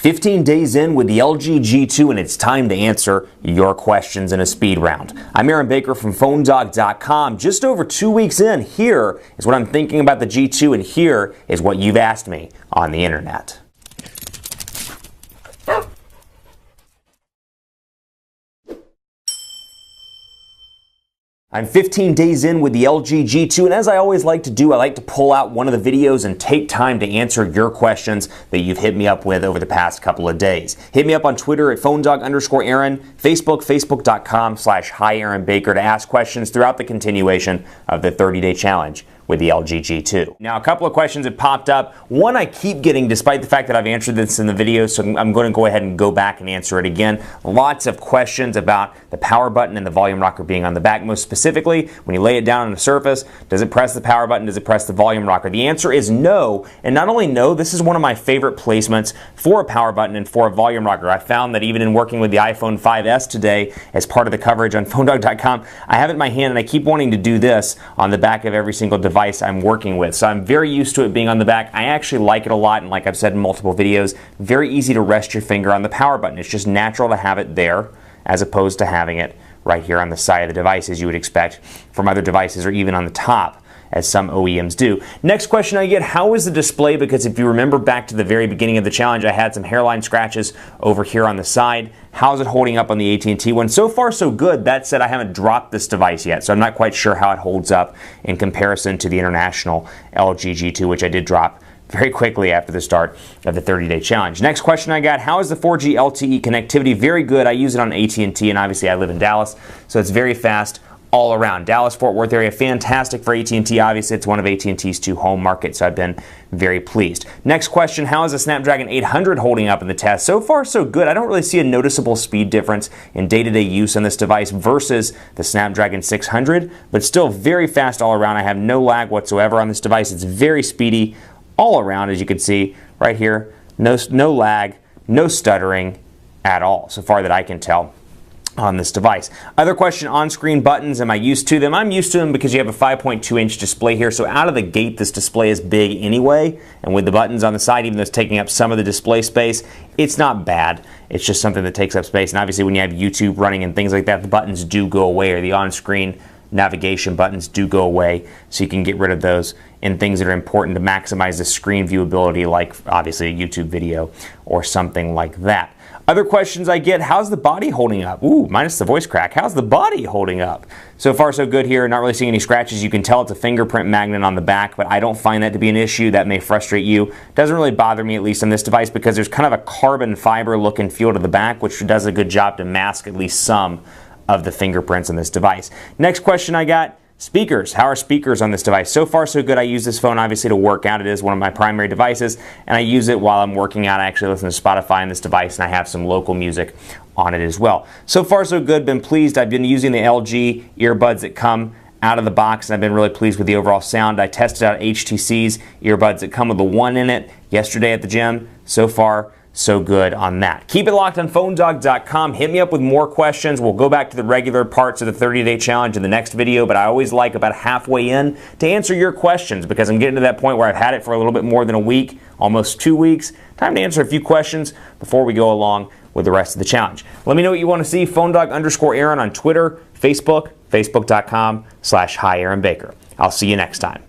15 days in with the LG G2, and it's time to answer your questions in a speed round. I'm Aaron Baker from PhoneDog.com. Just over 2 weeks in, here is what I'm thinking about the G2, and here is what you've asked me on the internet. I'm 15 days in with the LG G2, and as I always like to do, I like to pull out one of the videos and take time to answer your questions that you've hit me up with over the past couple of days. Hit me up on Twitter at PhoneDog_Aaron, Facebook, Facebook.com/HiAaronBaker to ask questions throughout the continuation of the 30-day challenge with the LG G2. Now, a couple of questions have popped up. One I keep getting despite the fact that I've answered this in the video, so I'm going to go ahead and go back and answer it again. Lots of questions about the power button and the volume rocker being on the back. Most specifically, when you lay it down on the surface, does it press the power button? Does it press the volume rocker? The answer is no. And not only no, this is one of my favorite placements for a power button and for a volume rocker. I found that even in working with the iPhone 5S today as part of the coverage on PhoneDog.com, I have it in my hand and I keep wanting to do this on the back of every single device I'm working with. So I'm very used to it being on the back. I actually like it a lot, and like I've said in multiple videos, very easy to rest your finger on the power button. It's just natural to have it there as opposed to having it right here on the side of the device as you would expect from other devices, or even on the top as some OEMs do. Next question I get, how is the display? Because if you remember back to the very beginning of the challenge, I had some hairline scratches over here on the side. How's it holding up on the AT&T one? So far so good. That said, I haven't dropped this device yet, so I'm not quite sure how it holds up in comparison to the international LG G2, which I did drop very quickly after the start of the 30-day challenge. Next question I got, how is the 4G LTE connectivity? Very good. I use it on AT&T, and obviously I live in Dallas, so it's very fast all around. Dallas-Fort Worth area, fantastic for AT&T. Obviously, it's one of AT&T's two home markets, so I've been very pleased. Next question, how is the Snapdragon 800 holding up in the test? So far, so good. I don't really see a noticeable speed difference in day-to-day use on this device versus the Snapdragon 600, but still very fast all around. I have no lag whatsoever on this device. It's very speedy all around, as you can see right here. No lag, no stuttering at all, so far that I can tell on this device. Other question, on-screen buttons, am I used to them? I'm used to them because you have a 5.2-inch display here, so out of the gate this display is big anyway, and with the buttons on the side, even though it's taking up some of the display space, it's not bad. It's just something that takes up space, and obviously when you have YouTube running and things like that, the buttons do go away, or the on-screen navigation buttons do go away, so you can get rid of those in things that are important to maximize the screen viewability, like obviously a YouTube video or something like that. Other questions I get, how's the body holding up? Ooh, minus the voice crack. How's the body holding up? So far so good here, not really seeing any scratches. You can tell it's a fingerprint magnet on the back, but I don't find that to be an issue. That may frustrate you. Doesn't really bother me, at least on this device, because there's kind of a carbon fiber look and feel to the back, which does a good job to mask at least some of the fingerprints on this device. Next question I got, speakers. How are speakers on this device? So far so good. I use this phone obviously to work out. It is one of my primary devices, and I use it while I'm working out. I actually listen to Spotify on this device, and I have some local music on it as well. So far so good. Been pleased. I've been using the LG earbuds that come out of the box, and I've been really pleased with the overall sound. I tested out HTC's earbuds that come with the one in it yesterday at the gym. So far so good on that. Keep it locked on PhoneDog.com. Hit me up with more questions. We'll go back to the regular parts of the 30-day challenge in the next video, but I always like about halfway in to answer your questions, because I'm getting to that point where I've had it for a little bit more than a week, almost 2 weeks. Time to answer a few questions before we go along with the rest of the challenge. Let me know what you want to see. PhoneDog_Aaron on Twitter, Facebook, Facebook.com/HiAaronBaker. I'll see you next time.